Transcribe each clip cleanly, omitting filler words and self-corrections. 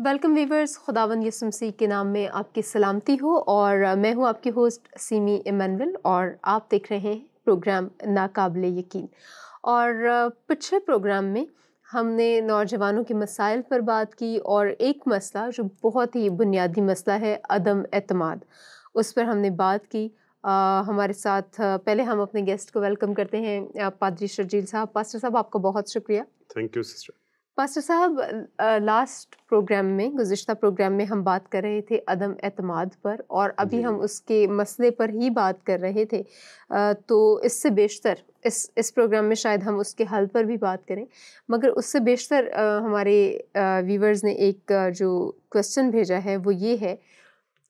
Welcome viewers, خداوند یسوع مسیح کے نام میں آپ کی سلامتی ہو، اور میں ہوں آپ کی ہوسٹ سیمی ایمینول، اور آپ دیکھ رہے ہیں پروگرام ناقابل یقین۔ اور پچھلے پروگرام میں ہم نے نوجوانوں کے مسائل پر بات کی، اور ایک مسئلہ جو بہت ہی بنیادی مسئلہ ہے، عدم اعتماد، اس پر ہم نے بات کی۔ ہمارے ساتھ پہلے ہم اپنے گیسٹ کو ویلکم کرتے ہیں، پادری شرجیل صاحب۔ پاسٹر صاحب، آپ کا بہت شکریہ۔ Thank you sister. پاسٹر صاحب، لاسٹ پروگرام میں، گزشتہ پروگرام میں ہم بات کر رہے تھے عدم اعتماد پر، اور ابھی ہم اس کے مسئلے پر ہی بات کر رہے تھے، تو اس سے بیشتر اس پروگرام میں شاید ہم اس کے حل پر بھی بات کریں، مگر اس سے بیشتر ہمارے ویورز نے ایک جو کوشچن بھیجا ہے وہ یہ ہے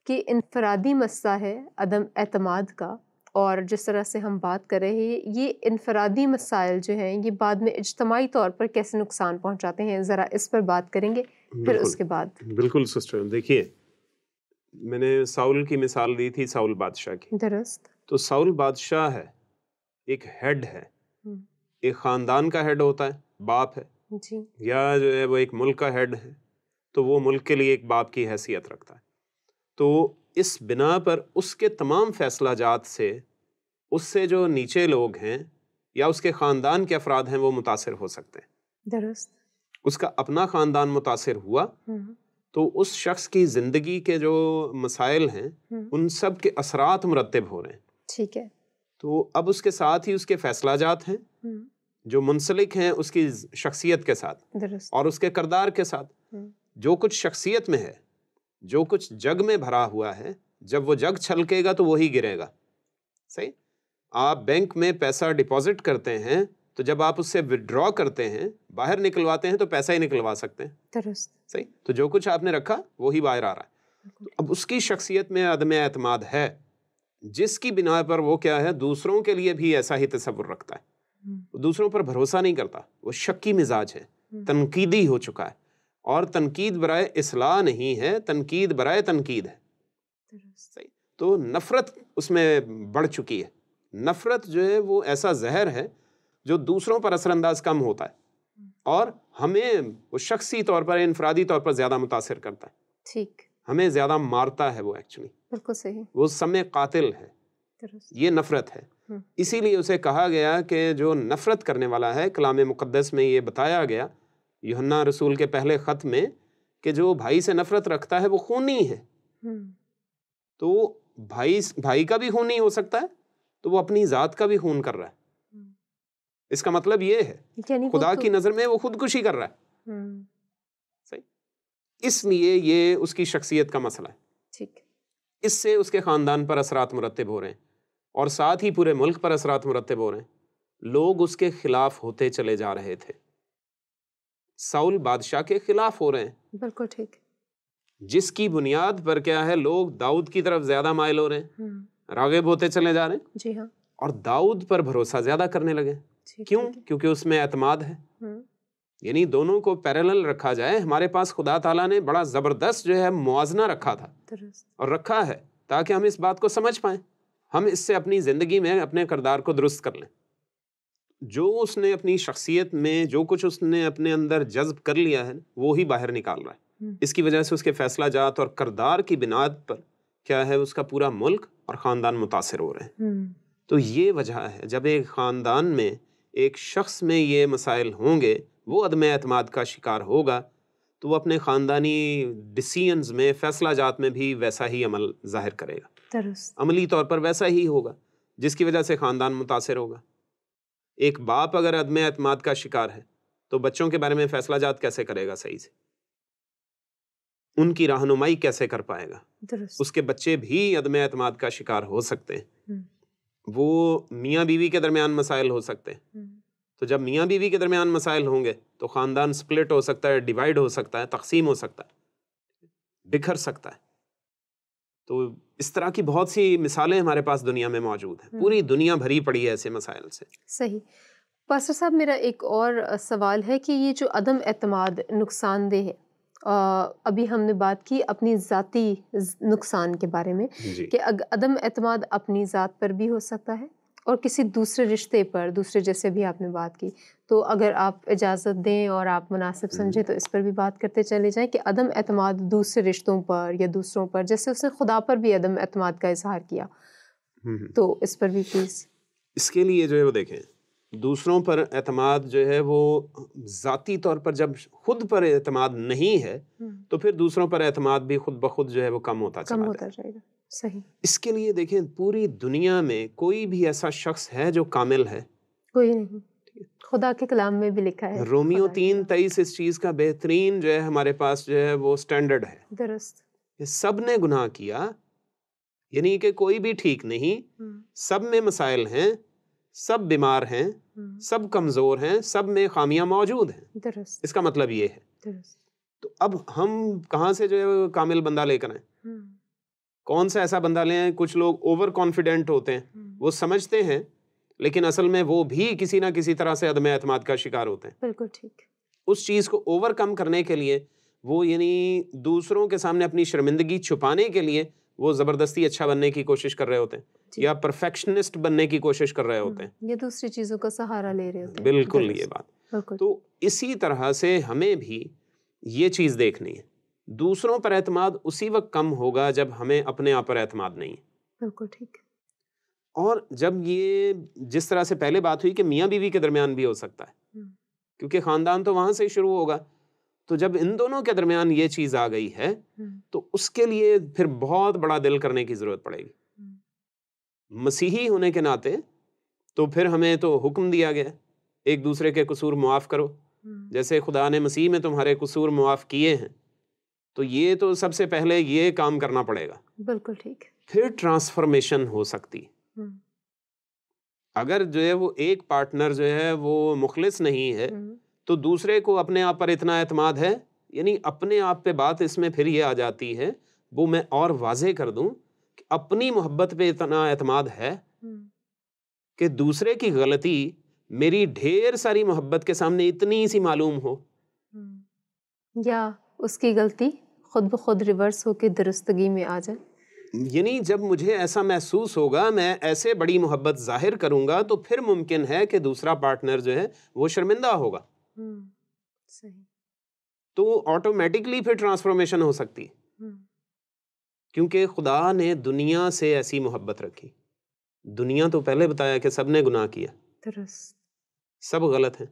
کہ انفرادی مسئلہ ہے عدم اعتماد کا، اور جس طرح سے ہم بات کر رہے ہیں، یہ انفرادی مسائل جو ہیں یہ بعد میں اجتماعی طور پر کیسے نقصان پہنچاتے ہیں، ذرا اس پر بات کریں گے، پھر اس کے بعد۔ بالکل سسٹر، دیکھیے میں نے ساؤل کی مثال دی تھی، ساؤل بادشاہ کی۔ درست۔ تو ساؤل بادشاہ ہے، ایک ہیڈ ہے، ایک خاندان کا ہیڈ ہوتا ہے، باپ ہے جی۔ یا جو ہے وہ ایک ملک کا ہیڈ ہے، تو وہ ملک کے لیے ایک باپ کی حیثیت رکھتا ہے۔ تو اس بنا پر اس کے تمام فیصلہ جات سے اس سے جو نیچے لوگ ہیں یا اس کے خاندان کے افراد ہیں وہ متاثر ہو سکتے ہیں۔ درست۔ اس کا اپنا خاندان متاثر ہوا تو اس شخص کی زندگی کے جو مسائل ہیں ان سب کے اثرات مرتب ہو رہے ہیں۔ ٹھیک ہے۔ تو اب اس کے ساتھ ہی اس کے فیصلہ جات ہیں جو منسلک ہیں اس کی شخصیت کے ساتھ درست۔ اور اس کے کردار کے ساتھ۔ جو کچھ شخصیت میں ہے، جو کچھ جگ میں بھرا ہوا ہے، جب وہ جگ چھلکے گا تو وہی گرے گا۔ صحیح؟ آپ بینک میں پیسہ ڈپازٹ کرتے ہیں تو جب آپ اس سے وڈرا کرتے ہیں، باہر نکلواتے ہیں تو پیسہ ہی نکلوا سکتے ہیں۔ درست۔ صحیح؟ تو جو کچھ آپ نے رکھا وہی باہر آ رہا ہے۔ تو اب اس کی شخصیت میں عدم اعتماد ہے، جس کی بنا پر وہ کیا ہے، دوسروں کے لیے بھی ایسا ہی تصور رکھتا ہے، دوسروں پر بھروسہ نہیں کرتا، وہ شکی مزاج ہے، تنقیدی ہو چکا ہے، اور تنقید برائے اصلاح نہیں ہے، تنقید برائے تنقید ہے۔ صحیح؟ تو نفرت اس میں بڑھ چکی ہے۔ نفرت جو ہے وہ ایسا زہر ہے جو دوسروں پر اثر انداز کم ہوتا ہے، اور ہمیں وہ شخصی طور پر، انفرادی طور پر زیادہ متاثر کرتا ہے۔ ٹھیک۔ ہمیں زیادہ مارتا ہے وہ، ایکچولی بالکل صحیح۔ وہ سمے قاتل ہے۔ درست۔ یہ نفرت ہے۔ اسی لیے اسے کہا گیا کہ جو نفرت کرنے والا ہے، کلام مقدس میں یہ بتایا گیا یوحنا رسول کے پہلے خط میں کہ جو بھائی سے نفرت رکھتا ہے وہ خونی ہے۔ تو بھائی کا بھی خون نہیں ہو سکتا ہے تو وہ اپنی ذات کا بھی خون کر رہا ہے۔ اس کا مطلب یہ ہے خدا کی نظر میں وہ خودکشی کر رہا ہے۔ صحیح؟ اس لیے یہ اس کی شخصیت کا مسئلہ ہے۔ ٹھیک۔ اس سے اس کے خاندان پر اثرات مرتب ہو رہے ہیں، اور ساتھ ہی پورے ملک پر اثرات مرتب ہو رہے ہیں۔ لوگ اس کے خلاف ہوتے چلے جا رہے تھے، ساؤل بادشاہ کے خلاف ہو رہے ہیں۔ بالکل ٹھیک۔ جس کی بنیاد پر کیا ہے، لوگ داؤد کی طرف زیادہ مائل ہو رہے ہیں، راغب ہوتے چلے جا رہے ہیں، جی ہاں، اور داؤد پر بھروسہ زیادہ کرنے لگے۔ کیوں؟ کیونکہ اس میں اعتماد ہے۔ یعنی دونوں کو پیرالل رکھا جائے، ہمارے پاس خدا تعالیٰ نے بڑا زبردست جو ہے موازنہ رکھا تھا اور رکھا ہے تاکہ ہم اس بات کو سمجھ پائیں، ہم اس سے اپنی زندگی میں اپنے کردار کو درست کر لیں۔ جو اس نے اپنی شخصیت میں جو کچھ اس نے اپنے اندر جذب کر لیا ہے وہی باہر نکال رہا ہے۔ اس کی وجہ سے اس کے فیصلہ جات اور کردار کی بنیاد پر کیا ہے، اس کا پورا ملک اور خاندان متاثر ہو رہے ہیں۔ تو یہ وجہ ہے، جب ایک خاندان میں ایک شخص میں یہ مسائل ہوں گے، وہ عدم اعتماد کا شکار ہوگا، تو وہ اپنے خاندانی ڈیسیژنز میں، فیصلہ جات میں بھی ویسا ہی عمل ظاہر کرے گا۔ درست۔ عملی طور پر ویسا ہی ہوگا، جس کی وجہ سے خاندان متاثر ہوگا۔ ایک باپ اگر عدم اعتماد کا شکار ہے تو بچوں کے بارے میں فیصلہ جات کیسے کرے گا صحیح سے؟ ان کی رہنمائی کیسے کر پائے گا؟ درست۔ اس کے بچے بھی عدم اعتماد کا شکار ہو سکتے ہیں۔ وہ میاں بیوی کے درمیان مسائل ہو سکتے ہیں، تو جب میاں بیوی کے درمیان مسائل ہوں گے تو خاندان سپلٹ ہو سکتا ہے، ڈیوائیڈ ہو سکتا ہے، تقسیم ہو سکتا ہے، بکھر سکتا ہے۔ تو اس طرح کی بہت سی مثالیں ہمارے پاس دنیا میں موجود ہیں، پوری دنیا بھری پڑی ہے ایسے مسائل سے۔ صحیح۔ پاسٹر صاحب، میرا ایک اور سوال ہے کہ یہ جو عدم اعتماد نقصان دہ ہے، ابھی ہم نے بات کی اپنی ذاتی نقصان کے بارے میں، کہ عدم اعتماد اپنی ذات پر بھی ہو سکتا ہے اور کسی دوسرے رشتے پر، دوسرے جیسے بھی آپ نے بات کی، تو اگر آپ اجازت دیں اور آپ مناسب سمجھیں تو اس پر بھی بات کرتے چلے جائیں کہ عدم اعتماد دوسرے رشتوں پر یا دوسروں پر، جیسے اس نے خدا پر بھی عدم اعتماد کا اظہار کیا، تو اس پر بھی پلیز. اس کے لیے جو ہے وہ دیکھیں، دوسروں پر اعتماد جو ہے وہ ذاتی طور پر جب خود پر اعتماد نہیں ہے تو پھر دوسروں پر اعتماد بھی خود بخود جو ہے وہ کم ہوتا جائے گا. صحیح. اس کے لیے دیکھیں پوری دنیا میں کوئی بھی ایسا شخص ہے جو کامل ہے؟ کوئی نہیں. خدا کے کلام میں بھی لکھا ہے، رومیو 3:23 اس چیز کا بہترین جو ہے ہمارے پاس جو ہے وہ سٹینڈرڈ ہے. درست. کہ سب نے گناہ کیا، یعنی کہ کوئی بھی ٹھیک نہیں، سب میں مسائل ہیں، سب بیمار ہیں، سب کمزور ہیں، سب میں خامیاں موجود ہیں. درست. اس کا مطلب یہ ہے. درست. تو اب ہم کہاں سے جو ہے کامل بندہ لے کر آئیں؟ کون سا ایسا بندہ لیں؟ کچھ لوگ اوور کانفیڈنٹ ہوتے ہیں، وہ سمجھتے ہیں لیکن اصل میں وہ بھی کسی نہ کسی طرح سے عدم اعتماد کا شکار ہوتے ہیں. بالکل ٹھیک. اس چیز کو اوور کم کرنے کے لیے وہ یعنی دوسروں کے سامنے اپنی شرمندگی چھپانے کے لیے وہ زبردستی اچھا بننے کی کوشش کر رہے ہوتے ہیں یا پرفیکشنسٹ بننے کی کوشش کر رہے ہوتے ہیں یا دوسری چیزوں کا سہارا لے رہے ہوتے ہیں. بالکل یہ بات. تو اسی طرح سے ہمیں بھی یہ چیز دیکھنی ہے، دوسروں پر اعتماد اسی وقت کم ہوگا جب ہمیں اپنے آپ پر اعتماد نہیں ہے. بالکل ٹھیک. اور جب یہ جس طرح سے پہلے بات ہوئی کہ میاں بیوی کے درمیان بھی ہو سکتا ہے، کیونکہ خاندان تو وہاں سے شروع ہوگا، تو جب ان دونوں کے درمیان یہ چیز آ گئی ہے تو اس کے لیے پھر بہت بڑا دل کرنے کی ضرورت پڑے گی. مسیحی ہونے کے ناطے تو پھر ہمیں تو حکم دیا گیا ایک دوسرے کے قصور معاف کرو، جیسے خدا نے مسیح میں تمہارے قصور معاف کیے ہیں، تو یہ تو سب سے پہلے یہ کام کرنا پڑے گا. بالکل ٹھیک. پھر ٹرانسفارمیشن ہو سکتی. اگر جو ہے وہ ایک پارٹنر جو ہے وہ مخلص نہیں ہے تو دوسرے کو اپنے آپ پر اتنا اعتماد ہے، یعنی اپنے آپ پہ بات اس میں پھر یہ آ جاتی ہے، وہ میں اور واضح کر دوں کہ اپنی محبت پہ اتنا اعتماد ہے کہ دوسرے کی غلطی میری ڈھیر ساری محبت کے سامنے اتنی سی معلوم ہو، یا اس کی غلطی خود بخود ریورس ہو کے درستگی میں آ جائے. یعنی جب مجھے ایسا محسوس ہوگا میں ایسے بڑی محبت ظاہر کروں گا تو پھر ممکن ہے کہ دوسرا پارٹنر جو ہے وہ شرمندہ ہوگا. صحیح. تو آٹومیٹکلی پھر ٹرانسفارمیشن ہو سکتی، کیونکہ خدا نے دنیا سے ایسی محبت رکھی. دنیا تو پہلے بتایا کہ سب نے گناہ کیا، درست، سب غلط ہیں.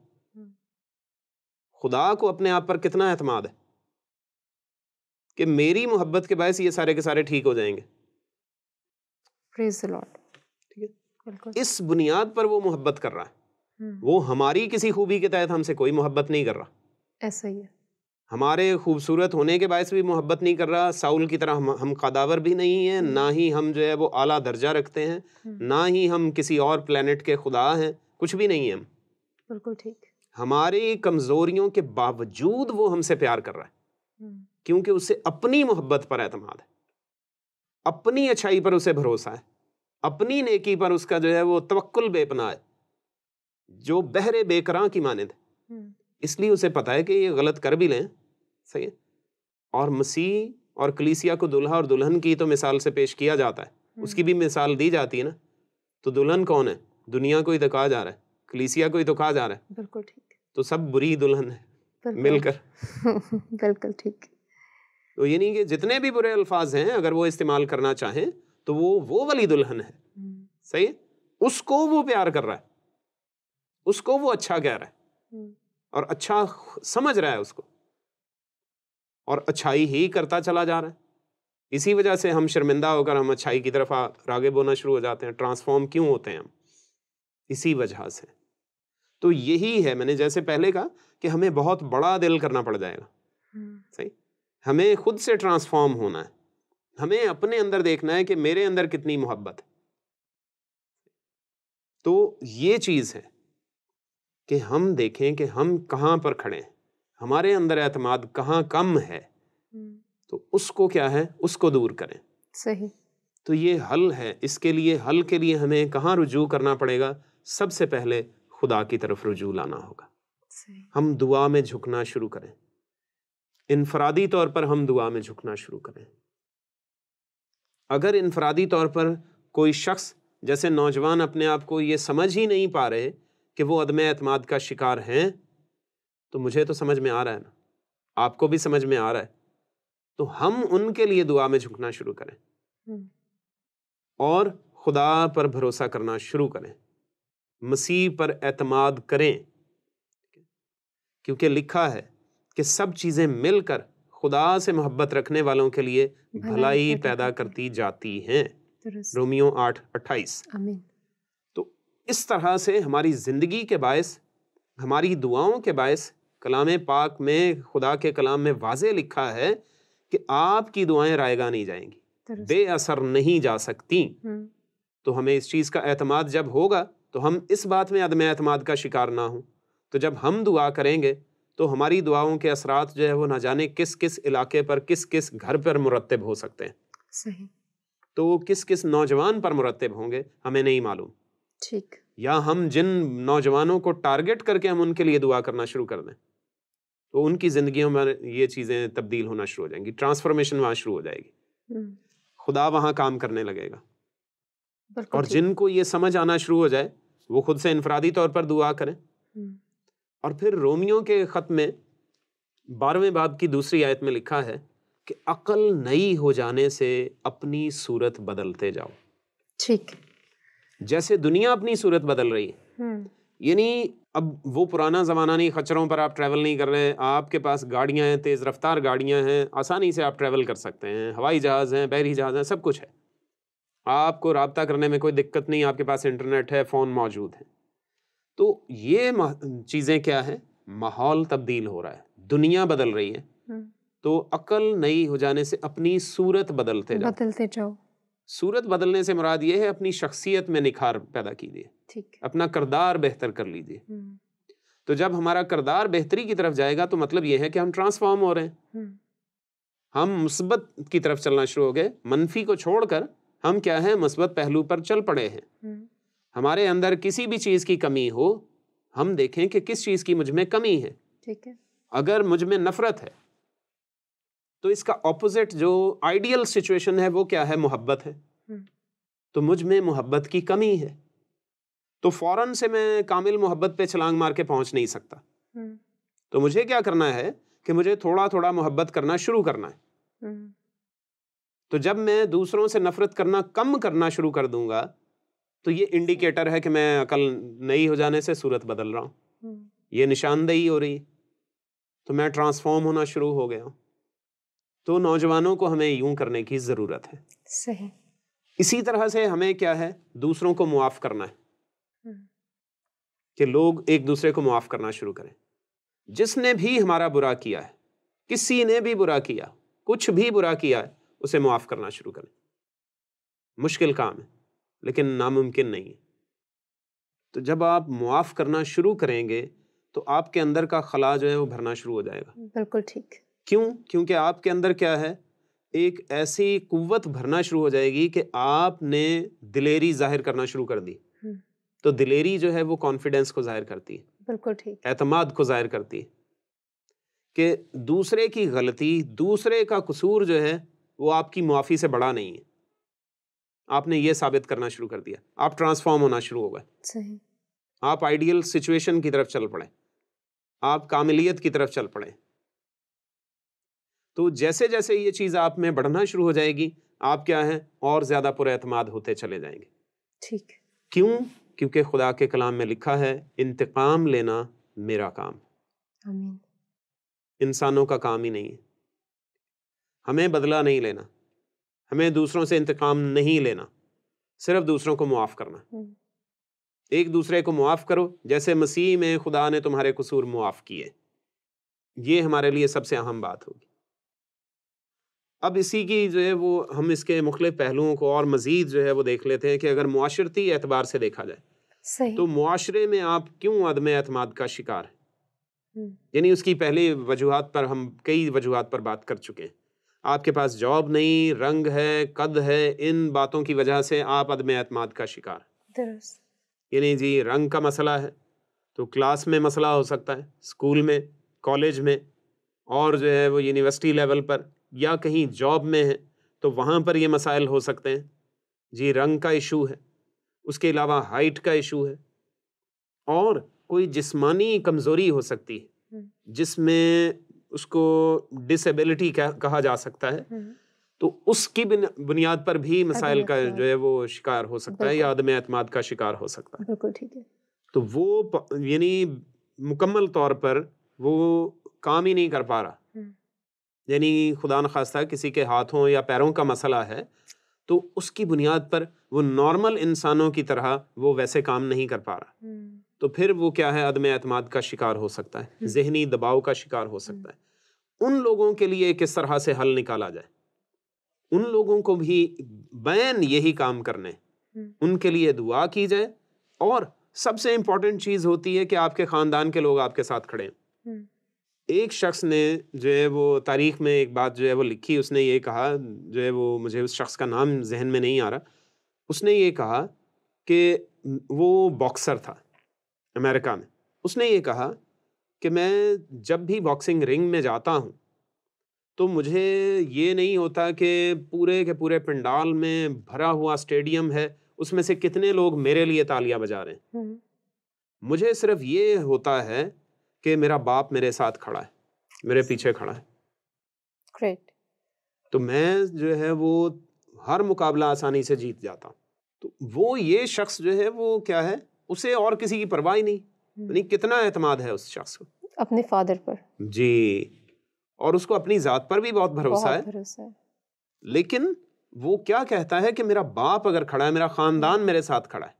خدا کو اپنے آپ پر کتنا اعتماد ہے کہ میری محبت کے باعث یہ سارے کے سارے ٹھیک ہو جائیں گے. پریز دی لارڈ. ٹھیک ہے، اس بنیاد پر وہ محبت کر رہا ہے. وہ ہماری کسی خوبی کے تحت ہم سے کوئی محبت نہیں کر رہا. ایسا ہی ہے. ہمارے خوبصورت ہونے کے باعث بھی محبت نہیں کر رہا. ساؤل کی طرح ہم قداور بھی نہیں ہیں، نہ ہی ہم جو ہے وہ اعلیٰ درجہ رکھتے ہیں، نہ ہی ہم کسی اور پلینٹ کے خدا ہیں، کچھ بھی نہیں ہیں ہم. بالکل ٹھیک. ہماری کمزوریوں کے باوجود وہ ہم سے پیار کر رہا ہے، کیونکہ اسے اپنی محبت پر اعتماد ہے، اپنی اچھائی پر اسے بھروسہ ہے، اپنی نیکی پر اس کا جو ہے وہ توکل بے پناہ ہے، جو بحر بے کراں کی مانند ہے. اس لیے اسے پتا ہے کہ یہ غلط کر بھی لیں، صحیح ہے. اور مسیح اور کلیسیا کو دلہا اور دلہن کی تو مثال سے پیش کیا جاتا ہے، اس کی بھی مثال دی جاتی ہے نا. تو دلہن کون ہے؟ دنیا کو ہی تو کہا جا رہا ہے، کلیسیا کو ہی تو کہا جا رہا ہے. بالکل ٹھیک. تو سب بری دلہن ہے مل کر. بالکل ٹھیک. تو یعنی کہ جتنے بھی برے الفاظ ہیں اگر وہ استعمال کرنا چاہیں تو وہ والی دلہن ہے، صحیح ہے. اس کو وہ پیار کر رہا ہے، اس کو وہ اچھا کہہ رہا ہے اور اچھا سمجھ رہا ہے اس کو، اور اچھائی ہی کرتا چلا جا رہا ہے. اسی وجہ سے ہم شرمندہ ہو کر ہم اچھائی کی طرف راغب ہونا شروع ہو جاتے ہیں. ٹرانسفارم کیوں ہوتے ہیں ہم؟ اسی وجہ سے. تو یہی ہے، میں نے جیسے پہلے کہا کہ ہمیں بہت بڑا دل کرنا پڑ جائے گا. صحیح. ہمیں خود سے ٹرانسفارم ہونا ہے، ہمیں اپنے اندر دیکھنا ہے کہ میرے اندر کتنی محبت ہے. تو یہ چیز ہے کہ ہم دیکھیں کہ ہم کہاں پر کھڑے ہیں، ہمارے اندر اعتماد کہاں کم ہے، تو اس کو کیا ہے، اس کو دور کریں. صحیح. تو یہ حل ہے. اس کے لیے حل کے لیے ہمیں کہاں رجوع کرنا پڑے گا؟ سب سے پہلے خدا کی طرف رجوع لانا ہوگا. صحیح. ہم دعا میں جھکنا شروع کریں، انفرادی طور پر ہم دعا میں جھکنا شروع کریں. اگر انفرادی طور پر کوئی شخص جیسے نوجوان اپنے آپ کو یہ سمجھ ہی نہیں پا رہے کہ وہ عدم اعتماد کا شکار ہیں، تو مجھے تو سمجھ میں آ رہا ہے نا، آپ کو بھی سمجھ میں آ رہا ہے، تو ہم ان کے لیے دعا میں جھکنا شروع کریں اور خدا پر بھروسہ کرنا شروع کریں، مسیح پر اعتماد کریں، کیونکہ لکھا ہے کہ سب چیزیں مل کر خدا سے محبت رکھنے والوں کے لیے بھلائی پیدا کرتی جاتی ہیں، رومیو 8:28۔ تو اس طرح سے ہماری زندگی کے باعث، ہماری دعاؤں کے باعث کلام پاک میں، خدا کے کلام میں واضح لکھا ہے کہ آپ کی دعائیں رائے گاہ نہیں جائیں گی، بے اثر نہیں جا سکتی۔ تو ہمیں اس چیز کا اعتماد جب ہوگا تو ہم اس بات میں عدم اعتماد کا شکار نہ ہوں۔ تو جب ہم دعا کریں گے تو ہماری دعاؤں کے اثرات جو ہے وہ نہ جانے کس کس علاقے پر، کس کس گھر پر مرتب ہو سکتے ہیں، صحیح، تو وہ کس کس نوجوان پر مرتب ہوں گے ہمیں نہیں معلوم، ٹھیک، یا ہم جن نوجوانوں کو ٹارگٹ کر کے ہم ان کے لیے دعا کرنا شروع کر دیں تو ان کی زندگیوں میں یہ چیزیں تبدیل ہونا شروع ہو جائیں گی، ٹرانسفارمیشن وہاں شروع ہو جائے گی، خدا وہاں کام کرنے لگے گا۔ اور جن کو یہ سمجھ آنا شروع ہو جائے وہ خود سے انفرادی طور پر دعا کریں۔ اور پھر رومیو کے خط میں 12ویں باب کی 2 آیت میں لکھا ہے کہ عقل نئی ہو جانے سے اپنی صورت بدلتے جاؤ، ٹھیک، جیسے دنیا اپنی صورت بدل رہی ہے، یعنی اب وہ پرانا زمانہ نہیں، خچروں پر آپ ٹریول نہیں کر رہے، آپ کے پاس گاڑیاں ہیں، تیز رفتار گاڑیاں ہیں، آسانی سے آپ ٹریول کر سکتے ہیں، ہوائی جہاز ہیں، بحری جہاز ہیں، سب کچھ ہے، آپ کو رابطہ کرنے میں کوئی دقت نہیں، آپ کے پاس انٹرنیٹ ہے، فون موجود ہے۔ تو یہ چیزیں کیا ہے؟ ماحول تبدیل ہو رہا ہے، دنیا بدل رہی ہے، تو عقل نئی ہو جانے سے اپنی صورت بدلتے جاؤ۔ صورت بدلنے سے مراد یہ ہے اپنی شخصیت میں نکھار پیدا کیجیے، اپنا کردار بہتر کر لیجیے۔ تو جب ہمارا کردار بہتری کی طرف جائے گا تو مطلب یہ ہے کہ ہم ٹرانسفارم ہو رہے ہیں، ہم مثبت کی طرف چلنا شروع ہو گئے، منفی کو چھوڑ کر ہم کیا ہیں؟ مثبت پہلو پر چل پڑے ہیں۔ ہمارے اندر کسی بھی چیز کی کمی ہو، ہم دیکھیں کہ کس چیز کی مجھ میں کمی ہے۔ ٹھیک ہے، اگر مجھ میں نفرت ہے تو اس کا اپوزٹ جو آئیڈیل سچویشن ہے وہ کیا ہے؟ محبت ہے۔ تو مجھ میں محبت کی کمی ہے تو فوراً سے میں کامل محبت پہ چھلانگ مار کے پہنچ نہیں سکتا، تو مجھے کیا کرنا ہے کہ مجھے تھوڑا تھوڑا محبت کرنا شروع کرنا ہے۔ تو جب میں دوسروں سے نفرت کرنا کم کرنا شروع کر دوں گا تو یہ انڈیکیٹر ہے کہ میں عقل نئی ہو جانے سے صورت بدل رہا ہوں، یہ نشاندہی ہو رہی، تو میں ٹرانسفارم ہونا شروع ہو گیا ہوں۔ تو نوجوانوں کو ہمیں یوں کرنے کی ضرورت ہے۔ صحیح۔ اسی طرح سے ہمیں کیا ہے؟ دوسروں کو معاف کرنا ہے، کہ لوگ ایک دوسرے کو معاف کرنا شروع کریں۔ جس نے بھی ہمارا برا کیا ہے، کسی نے بھی برا کیا، کچھ بھی برا کیا ہے، اسے معاف کرنا شروع کریں۔ مشکل کام ہے لیکن ناممکن نہیں ہے۔ تو جب آپ معاف کرنا شروع کریں گے تو آپ کے اندر کا خلا جو ہے وہ بھرنا شروع ہو جائے گا۔ بالکل ٹھیک۔ کیوں؟ کیونکہ آپ کے اندر کیا ہے؟ ایک ایسی قوت بھرنا شروع ہو جائے گی کہ آپ نے دلیری ظاہر کرنا شروع کر دی۔ تو دلیری جو ہے وہ کانفیڈنس کو ظاہر کرتی ہے، بالکل ٹھیک، اعتماد کو ظاہر کرتی ہے، کہ دوسرے کی غلطی، دوسرے کا قصور جو ہے وہ آپ کی معافی سے بڑا نہیں ہے۔ آپ نے یہ ثابت کرنا شروع کر دیا، آپ ٹرانسفارم ہونا شروع ہو گئے۔ صحیح۔ آپ آئیڈیل سچویشن کی طرف چل پڑے، آپ کاملیت کی طرف چل پڑے۔ تو جیسے جیسے یہ چیز آپ میں بڑھنا شروع ہو جائے گی، آپ کیا ہیں؟ اور زیادہ پر اعتماد ہوتے چلے جائیں گے۔ ٹھیک۔ کیوں؟ کیونکہ خدا کے کلام میں لکھا ہے انتقام لینا میرا کام، آمین، انسانوں کا کام ہی نہیں ہے۔ ہمیں بدلہ نہیں لینا، ہمیں دوسروں سے انتقام نہیں لینا، صرف دوسروں کو معاف کرنا۔ ایک دوسرے کو معاف کرو جیسے مسیح میں خدا نے تمہارے قصور معاف کیے۔ یہ ہمارے لیے سب سے اہم بات ہوگی۔ اب اسی کی جو ہے وہ ہم اس کے مختلف پہلوؤں کو اور مزید جو ہے وہ دیکھ لیتے ہیں کہ اگر معاشرتی اعتبار سے دیکھا جائے صحیح، تو معاشرے میں آپ کیوں عدم اعتماد کا شکار ہیں؟ یعنی اس کی پہلی وجوہات پر ہم کئی وجوہات پر بات کر چکے ہیں۔ آپ کے پاس جاب نہیں، رنگ ہے، قد ہے، ان باتوں کی وجہ سے آپ عدم اعتماد کا شکار ہیں۔ درست۔ یعنی جی رنگ کا مسئلہ ہے تو کلاس میں مسئلہ ہو سکتا ہے، اسکول میں، کالج میں، اور جو ہے وہ یونیورسٹی لیول پر یا کہیں جاب میں ہے تو وہاں پر یہ مسائل ہو سکتے ہیں۔ جی رنگ کا ایشو ہے، اس کے علاوہ ہائٹ کا ایشو ہے، اور کوئی جسمانی کمزوری ہو سکتی ہے جس میں اس کو ڈس ایبلٹی کہا جا سکتا ہے، تو اس کی بنیاد پر بھی مسائل کا جو ہے وہ شکار ہو سکتا ہے یا عدم اعتماد کا شکار ہو سکتا ہے۔ بالکل ٹھیک ہے۔ تو وہ یعنی مکمل طور پر وہ کام ہی نہیں کر پا رہا، یعنی خدا نخواستہ کسی کے ہاتھوں یا پیروں کا مسئلہ ہے تو اس کی بنیاد پر وہ نارمل انسانوں کی طرح وہ ویسے کام نہیں کر پا رہا، تو پھر وہ کیا ہے، عدم اعتماد کا شکار ہو سکتا ہے، ذہنی دباؤ کا شکار ہو سکتا ہے۔ ان لوگوں کے لیے کس طرح سے حل نکالا جائے، ان لوگوں کو بھی بین یہی کام کرنے، ان کے لیے دعا کی جائے، اور سب سے امپورٹنٹ چیز ہوتی ہے کہ آپ کے خاندان کے لوگ آپ کے ساتھ کھڑے ہیں۔ ایک شخص نے جو ہے وہ تاریخ میں ایک بات جو ہے وہ لکھی، اس نے یہ کہا، جو ہے وہ مجھے اس شخص کا نام ذہن میں نہیں آ رہا، اس نے یہ کہا کہ وہ باکسر تھا امریکہ میں، اس نے یہ کہا کہ میں جب بھی باکسنگ رنگ میں جاتا ہوں تو مجھے یہ نہیں ہوتا کہ پورے کے پورے پنڈال میں بھرا ہوا اسٹیڈیم ہے، اس میں سے کتنے لوگ میرے لیے تالیاں بجا رہے ہیں، مجھے صرف یہ ہوتا ہے کہ میرا باپ میرے ساتھ کھڑا ہے، میرے پیچھے کھڑا ہے، گریٹ، تو میں جو ہے وہ ہر مقابلہ آسانی سے جیت جاتا ہوں۔ تو وہ یہ شخص جو ہے وہ کیا ہے، اسے اور کسی کی پرواہ ہی نہیں، یعنی کتنا اعتماد ہے اس شخص کو اپنے فادر پر، جی، اور اس کو اپنی ذات پر بھی بہت بھروسہ ہے، لیکن وہ کیا کہتا ہے کہ میرا باپ اگر کھڑا ہے، میرا خاندان میرے ساتھ کھڑا ہے،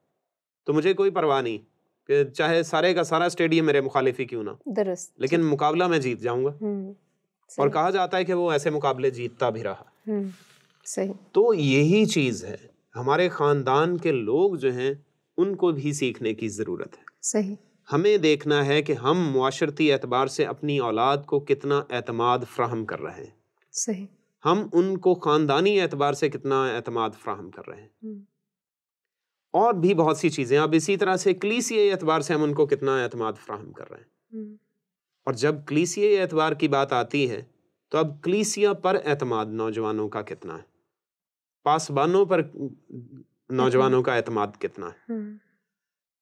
تو مجھے کوئی پرواہ نہیں کہ چاہے سارے کا سارا اسٹیڈیم میرے مخالف ہی کیوں نہ، درست، لیکن مقابلہ میں جیت جاؤں گا، اور کہا جاتا ہے کہ وہ ایسے مقابلے جیتتا بھی رہا۔ صحیح، تو یہی چیز ہے، ہمارے خاندان کے لوگ جو ہیں ان کو بھی سیکھنے کی ضرورت ہے۔ صحیح، ہمیں دیکھنا ہے کہ ہم معاشرتی اعتبار سے اپنی اولاد کو کتنا اعتماد فراہم کر رہے ہیں، صحیح، ہم ان کو خاندانی اعتبار سے کتنا اعتماد فراہم کر رہے ہیں، اور بھی بہت سی چیزیں، اب اسی طرح سے کلیسیائی اعتبار سے ہم ان کو کتنا اعتماد فراہم کر رہے ہیں، اور جب کلیسیائی اعتبار کی بات آتی ہے تو اب کلیسیا پر اعتماد نوجوانوں کا کتنا ہے، پاسبانوں پر نوجوانوں کا اعتماد کتنا ہے،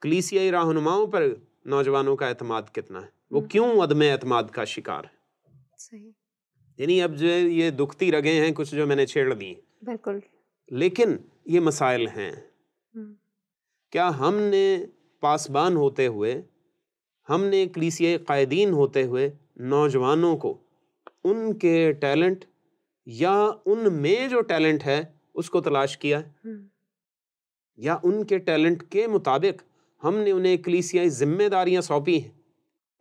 کلیسیائی رہنماؤں پر نوجوانوں کا اعتماد کتنا ہے، وہ کیوں عدم اعتماد کا شکار ہے۔ صحیح، یعنی اب جو یہ دکھتی رگیں ہیں کچھ جو میں نے چھیڑ دی، بالکل، لیکن یہ مسائل ہیں۔ کیا ہم نے پاسبان ہوتے ہوئے، ہم نے کلیسیائی قائدین ہوتے ہوئے نوجوانوں کو ان کے ٹیلنٹ یا ان میں جو ٹیلنٹ ہے اس کو تلاش کیا ہے، یا ان کے ٹیلنٹ کے مطابق ہم نے انہیں کلیسیائی ذمہ داریاں سونپی ہیں؟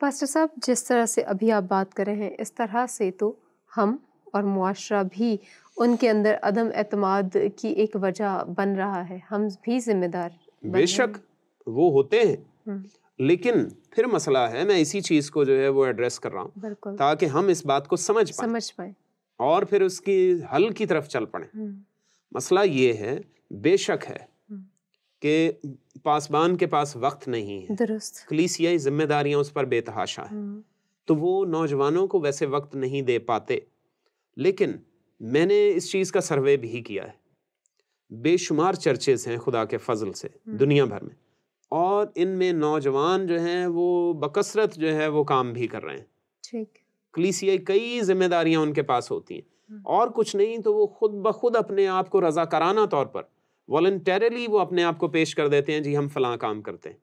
پاسٹر صاحب، جس طرح سے ابھی آپ بات کر رہے ہیں، اس طرح سے تو ہم اور معاشرہ بھی ان کے اندر عدم اعتماد کی ایک وجہ بن رہا ہے، ہم بھی ذمہ دار بے شک وہ ہوتے ہیں، لیکن پھر مسئلہ ہے، میں اسی چیز کو جو ہے وہ ایڈریس کر رہا ہوں، بالکل، تاکہ ہم اس بات کو سمجھ پائیں اور پھر اس کی حل کی طرف چل پڑیں۔ مسئلہ یہ ہے، بے شک ہے کہ پاسبان کے پاس وقت نہیں ہے، درست، کلیسیائی ذمہ داریاں اس پر بے تحاشا ہیں، تو وہ نوجوانوں کو ویسے وقت نہیں دے پاتے۔ لیکن میں نے اس چیز کا سروے بھی کیا ہے، بے شمار چرچز ہیں خدا کے فضل سے دنیا بھر میں، اور ان میں نوجوان جو ہیں وہ بکثرت جو ہے وہ کام بھی کر رہے ہیں، ٹھیک، کلیسیائی کئی ذمہ داریاں ان کے پاس ہوتی ہیں، اور کچھ نہیں تو وہ خود بخود اپنے آپ کو رضاکارانہ طور پر والنٹیرلی وہ اپنے آپ کو پیش کر دیتے ہیں، جی ہم فلاں کام کرتے ہیں،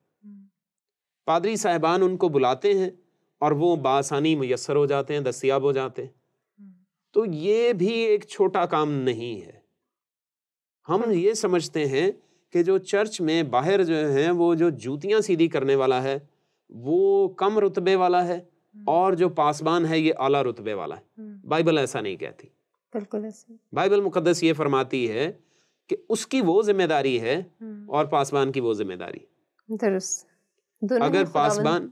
پادری صاحبان ان کو بلاتے ہیں اور وہ بآسانی میسر ہو جاتے ہیں، دستیاب ہو جاتے ہیں۔ تو یہ بھی ایک چھوٹا کام نہیں ہے۔ ہم یہ سمجھتے ہیں کہ جو چرچ میں باہر جو ہیں وہ جو جوتیاں سیدھی کرنے والا ہے وہ کم رتبے والا ہے، اور جو پاسبان ہے یہ اعلیٰ رتبے والا ہے۔ بائبل ایسا نہیں کہتی، بالکل ایسا، بائبل مقدس یہ فرماتی ہے کہ اس کی وہ ذمہ داری ہے اور پاسبان کی وہ ذمہ داری۔ درست، دونوں اگر پاسبان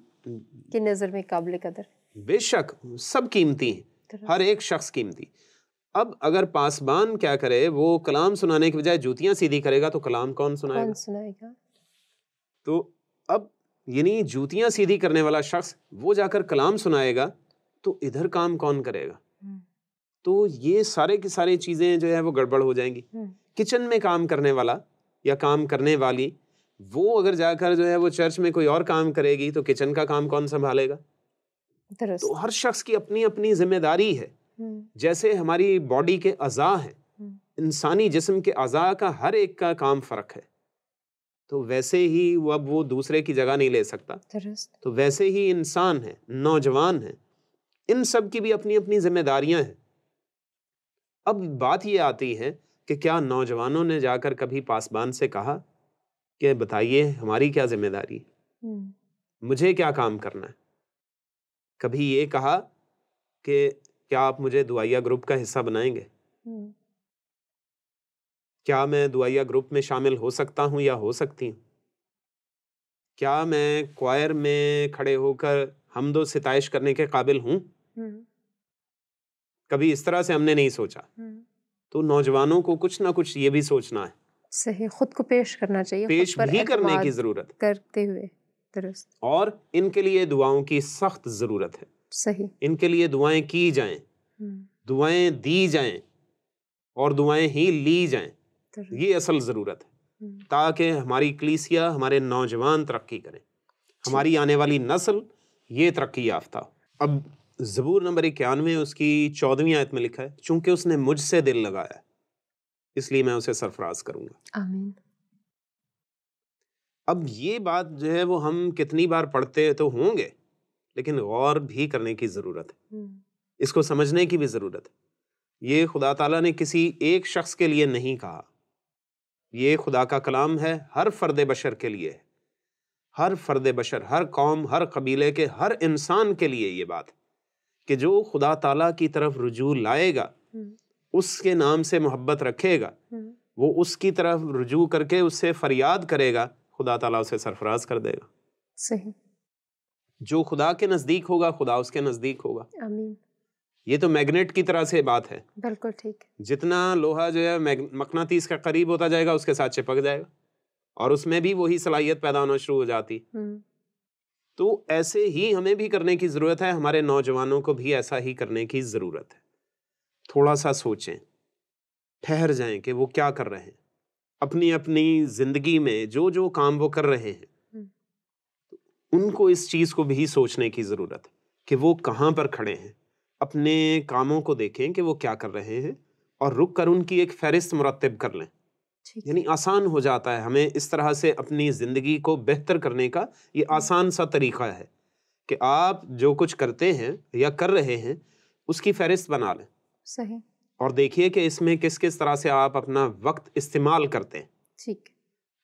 کی نظر میں قابل قدر، بے شک سب قیمتی ہیں، ہر ایک شخص قیمتی۔ اب اگر پاسبان کیا کرے، وہ کلام سنانے کی بجائے جوتیاں سیدھی کرے گا تو کلام کون سنائے گا؟ تو اب یعنی جوتیاں سیدھی کرنے والا شخص وہ جا کر کلام سنائے گا تو ادھر کام کون کرے گا؟ تو یہ سارے کی ساری چیزیں جو ہے وہ گڑبڑ ہو جائیں گی۔ کچن میں کام کرنے والا یا کام کرنے والی وہ اگر جا کر جو ہے وہ چرچ میں کوئی اور کام کرے گی تو کچن کا کام کون سنبھالے گا؟ تو ہر شخص کی اپنی اپنی ذمہ داری ہے. جیسے ہماری باڈی کے اعضاء ہیں, انسانی جسم کے اعضاء کا ہر ایک کا کام فرق ہے, تو ویسے ہی وہ دوسرے کی جگہ نہیں لے سکتا. تو ویسے ہی انسان ہیں, نوجوان ہیں, ان سب کی بھی اپنی اپنی ذمہ داریاں ہیں. اب بات یہ آتی ہے کہ کیا نوجوانوں نے جا کر کبھی پاسبان سے کہا کہ بتائیے ہماری کیا ذمہ داری ہے, مجھے کیا کام کرنا ہے؟ کبھی یہ کہا کہ کیا آپ مجھے دعائیہ گروپ کا حصہ بنائیں گے؟ کیا میں دعائیہ گروپ میں شامل ہو سکتا ہوں یا ہو سکتی ہوں؟ کیا میں کوائر میں کھڑے ہو کر حمد و ستائش کرنے کے قابل ہوں؟ کبھی اس طرح سے ہم نے نہیں سوچا. تو نوجوانوں کو کچھ نہ کچھ یہ بھی سوچنا ہے, صحیح, خود کو پیش کرنا چاہیے, پیش بھی کرنے کی ضرورت کرتے ہوئے. درست. اور ان کے لیے دعاؤں کی سخت ضرورت ہے. صحیح. ان کے لیے دعائیں کی جائیں, دعائیں دی جائیں اور دعائیں ہی لی جائیں. یہ اصل ضرورت ہے تاکہ ہماری کلیسیا, ہمارے نوجوان ترقی کریں, ہماری آنے والی نسل یہ ترقی یافتہ. اب زبور نمبر 91 اس کی 14ویں آیت میں لکھا ہے, چونکہ اس نے مجھ سے دل لگایا اس لیے میں اسے سرفراز کروں گا. آمین. اب یہ بات جو ہے وہ ہم کتنی بار پڑھتے تو ہوں گے, لیکن غور بھی کرنے کی ضرورت ہے, اس کو سمجھنے کی بھی ضرورت ہے. یہ خدا تعالیٰ نے کسی ایک شخص کے لیے نہیں کہا, یہ خدا کا کلام ہے ہر فرد بشر کے لیے, ہر فرد بشر, ہر قوم, ہر قبیلے کے ہر انسان کے لیے یہ بات کہ جو خدا تعالیٰ کی طرف رجوع لائے گا, اس کے نام سے محبت رکھے گا, وہ اس کی طرف رجوع کر کے اس سے فریاد کرے گا, خدا تعالیٰ اسے سرفراز کر دے گا. صحیح. جو خدا کے نزدیک ہوگا خدا اس کے نزدیک ہوگا. آمین. یہ تو میگنیٹ کی طرح سے بات ہے. بالکل ٹھیک. جتنا لوہا جو ہے مقناطیس کا قریب ہوتا جائے گا اس کے ساتھ چپک جائے گا, اور اس میں بھی وہی صلاحیت پیدا ہونا شروع ہو جاتی. تو ایسے ہی ہمیں بھی کرنے کی ضرورت ہے, ہمارے نوجوانوں کو بھی ایسا ہی کرنے کی ضرورت ہے. تھوڑا سا سوچیں, ٹھہر جائیں کہ وہ کیا کر رہے ہیں اپنی اپنی زندگی میں, جو جو کام وہ کر رہے ہیں ان کو اس چیز کو بھی سوچنے کی ضرورت ہے کہ وہ کہاں پر کھڑے ہیں. اپنے کاموں کو دیکھیں کہ وہ کیا کر رہے ہیں اور رک کر ان کی ایک فہرست مرتب کر لیں. یعنی آسان ہو جاتا ہے ہمیں اس طرح سے اپنی زندگی کو بہتر کرنے کا. یہ آسان سا طریقہ ہے کہ آپ جو کچھ کرتے ہیں یا کر رہے ہیں اس کی فہرست بنا لیں. صحیح. اور دیکھیے کہ اس میں کس کس طرح سے آپ اپنا وقت استعمال کرتے ہیں. ٹھیک.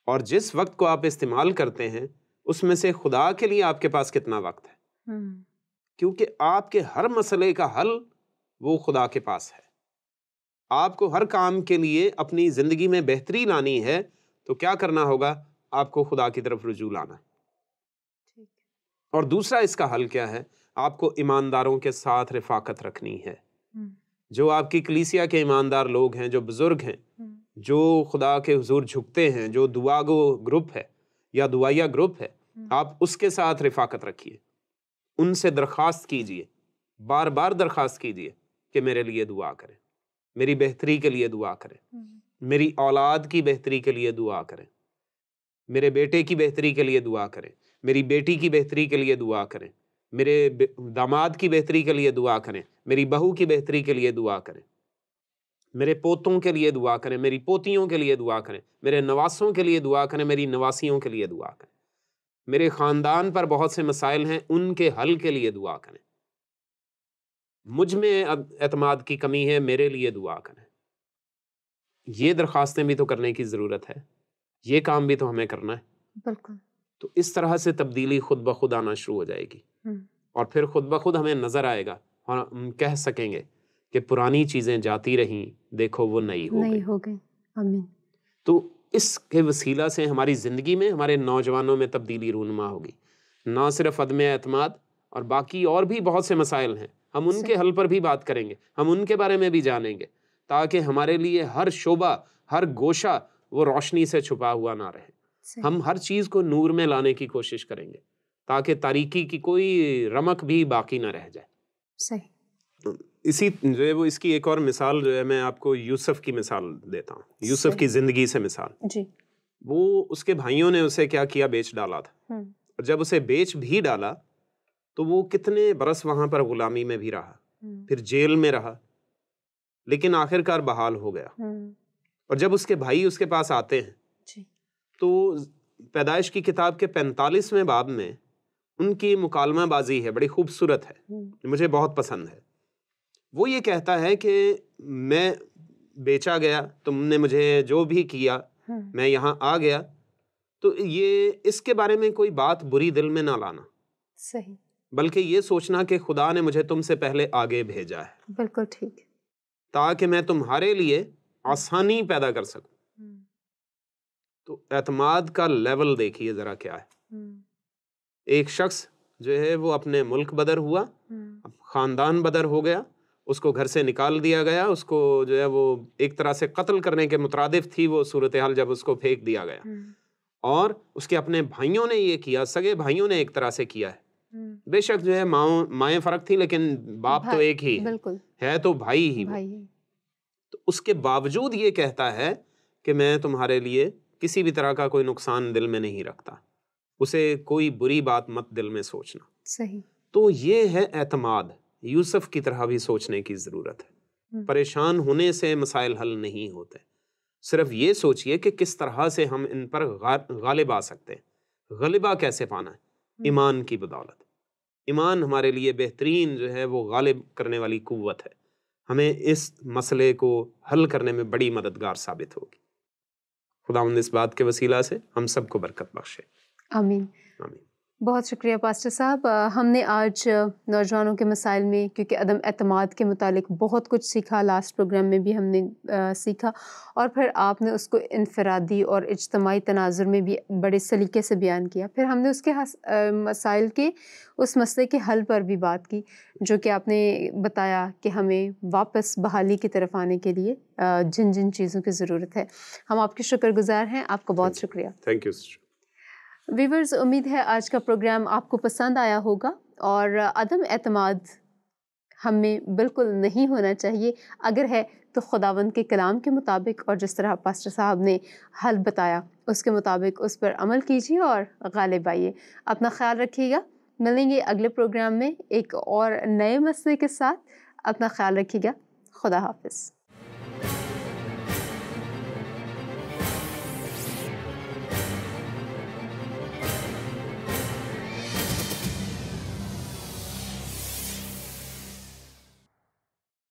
اور جس وقت کو آپ استعمال کرتے ہیں اس میں سے خدا کے لیے آپ کے پاس کتنا وقت ہے, کیونکہ آپ کے ہر مسئلے کا حل وہ خدا کے پاس ہے. آپ کو ہر کام کے لیے اپنی زندگی میں بہتری لانی ہے تو کیا کرنا ہوگا, آپ کو خدا کی طرف رجوع لانا ہے. اور دوسرا اس کا حل کیا ہے, آپ کو ایمانداروں کے ساتھ رفاقت رکھنی ہے. جو آپ کی کلیسیا کے ایماندار لوگ ہیں, جو بزرگ ہیں, جو خدا کے حضور جھکتے ہیں, جو دعا گو گروپ ہے یا دعائیہ گروپ ہے, آپ اس کے ساتھ رفاقت رکھیے. ان سے درخواست کیجئے, بار بار درخواست کیجئے کہ میرے لیے دعا کریں, میری بہتری کے لیے دعا کریں, میری اولاد کی بہتری کے لیے دعا کریں, میرے بیٹے کی بہتری کے لیے دعا کریں, میری بیٹی کی بہتری کے لیے دعا کریں, میرے داماد کی بہتری کے لیے دعا کریں, میری بہو کی بہتری کے لیے دعا کریں, میرے پوتوں کے لیے دعا کریں, میری پوتیوں کے لیے دعا کریں, میرے نواسوں کے لیے دعا کریں, میری نواسیوں کے لیے دعا کریں. میرے خاندان پر بہت سے مسائل ہیں, ان کے حل کے لیے دعا کریں. مجھ میں اعتماد کی کمی ہے, میرے لیے دعا کریں. یہ درخواستیں بھی تو کرنے کی ضرورت ہے, یہ کام بھی تو ہمیں کرنا ہے. بالکل. تو اس طرح سے تبدیلی خود بخود آنا شروع ہو جائے گی, اور پھر خود بخود ہمیں نظر آئے گا اور ہم کہہ سکیں گے کہ پرانی چیزیں جاتی رہیں, دیکھو وہ نئی ہو گئی. آمین. تو اس کے وسیلہ سے ہماری زندگی میں, ہمارے نوجوانوں میں تبدیلی رونما ہوگی. نہ صرف عدم اعتماد, اور باقی اور بھی بہت سے مسائل ہیں, ہم ان کے حل پر بھی بات کریں گے, ہم ان کے بارے میں بھی جانیں گے, تاکہ ہمارے لیے ہر شعبہ, ہر گوشہ وہ روشنی سے چھپا ہوا نہ رہے. ہم ہر چیز کو نور میں لانے کی کوشش کریں گے تاکہ تاریکی کی کوئی رمق بھی باقی نہ رہ جائے. صحیح. اسی جو ہے وہ اس کی ایک اور مثال جو ہے میں آپ کو یوسف کی مثال دیتا ہوں, یوسف کی زندگی سے مثال. جی. وہ اس کے بھائیوں نے اسے کیا کیا, بیچ ڈالا تھا. اور جب اسے بیچ بھی ڈالا تو وہ کتنے برس وہاں پر غلامی میں بھی رہا, پھر جیل میں رہا, لیکن آخر کار بحال ہو گیا. اور جب اس کے بھائی اس کے پاس آتے ہیں تو پیدائش کی کتاب کے 45ویں باب میں ان کی مکالمہ بازی ہے, بڑی خوبصورت ہے, مجھے بہت پسند ہے. وہ یہ کہتا ہے کہ میں بیچا گیا, تم نے مجھے جو بھی کیا, میں یہاں آ گیا, تو یہ اس کے بارے میں کوئی بات بری دل میں نہ لانا, صحیح, بلکہ یہ سوچنا کہ خدا نے مجھے تم سے پہلے آگے بھیجا ہے. بالکل ٹھیک, تاکہ میں تمہارے لیے آسانی پیدا کر سکوں. تو اعتماد کا لیول دیکھیے ذرا کیا ہے. ایک شخص جو ہے وہ اپنے ملک بدر ہوا, خاندان بدر ہو گیا, اس کو گھر سے نکال دیا گیا, اس کو جو ہے وہ ایک طرح سے قتل کرنے کے مترادف تھی وہ صورتحال جب اس کو پھینک دیا گیا. اور اس کے اپنے بھائیوں نے یہ کیا, سگے بھائیوں نے ایک طرح سے کیا ہے. بے شک جو ہے مائیں فرق تھی, لیکن باپ تو ایک ہی ہے, تو بھائی ہی وہ. تو اس کے باوجود یہ کہتا ہے کہ میں تمہارے لیے کسی بھی طرح کا کوئی نقصان دل میں نہیں رکھتا, اسے کوئی بری بات مت دل میں سوچنا. صحیح. تو یہ ہے اعتماد. یوسف کی طرح بھی سوچنے کی ضرورت ہے. پریشان ہونے سے مسائل حل نہیں ہوتے, صرف یہ سوچئے کہ کس طرح سے ہم ان پر غالب آ سکتے ہیں. غلبہ کیسے پانا ہے؟ ایمان کی بدولت. ایمان ہمارے لیے بہترین جو ہے وہ غالب کرنے والی قوت ہے, ہمیں اس مسئلے کو حل کرنے میں بڑی مددگار ثابت ہوگی. خداوند اس بات کے وسیلہ سے ہم سب کو برکت بخشے. آمین. آمین. بہت شکریہ پاسٹر صاحب. ہم نے آج نوجوانوں کے مسائل میں کیونکہ عدم اعتماد کے متعلق بہت کچھ سیکھا, لاسٹ پروگرام میں بھی ہم نے سیکھا, اور پھر آپ نے اس کو انفرادی اور اجتماعی تناظر میں بھی بڑے سلیقے سے بیان کیا. پھر ہم نے اس کے مسائل کے اس مسئلے کے حل پر بھی بات کی, جو کہ آپ نے بتایا کہ ہمیں واپس بحالی کی طرف آنے کے لیے جن جن چیزوں کی ضرورت ہے. ہم آپ کے شکر گزار ہیں, آپ کا بہت شکریہ. Thank you. ویورز, امید ہے آج کا پروگرام آپ کو پسند آیا ہوگا, اور عدم اعتماد ہم میں بالکل نہیں ہونا چاہیے. اگر ہے تو خداوند کے کلام کے مطابق, اور جس طرح پاسٹر صاحب نے حل بتایا اس کے مطابق اس پر عمل کیجیے اور غالب آئیے. اپنا خیال رکھیے گا. ملیں گے اگلے پروگرام میں ایک اور نئے مسئلے کے ساتھ. اپنا خیال رکھیے گا. خدا حافظ.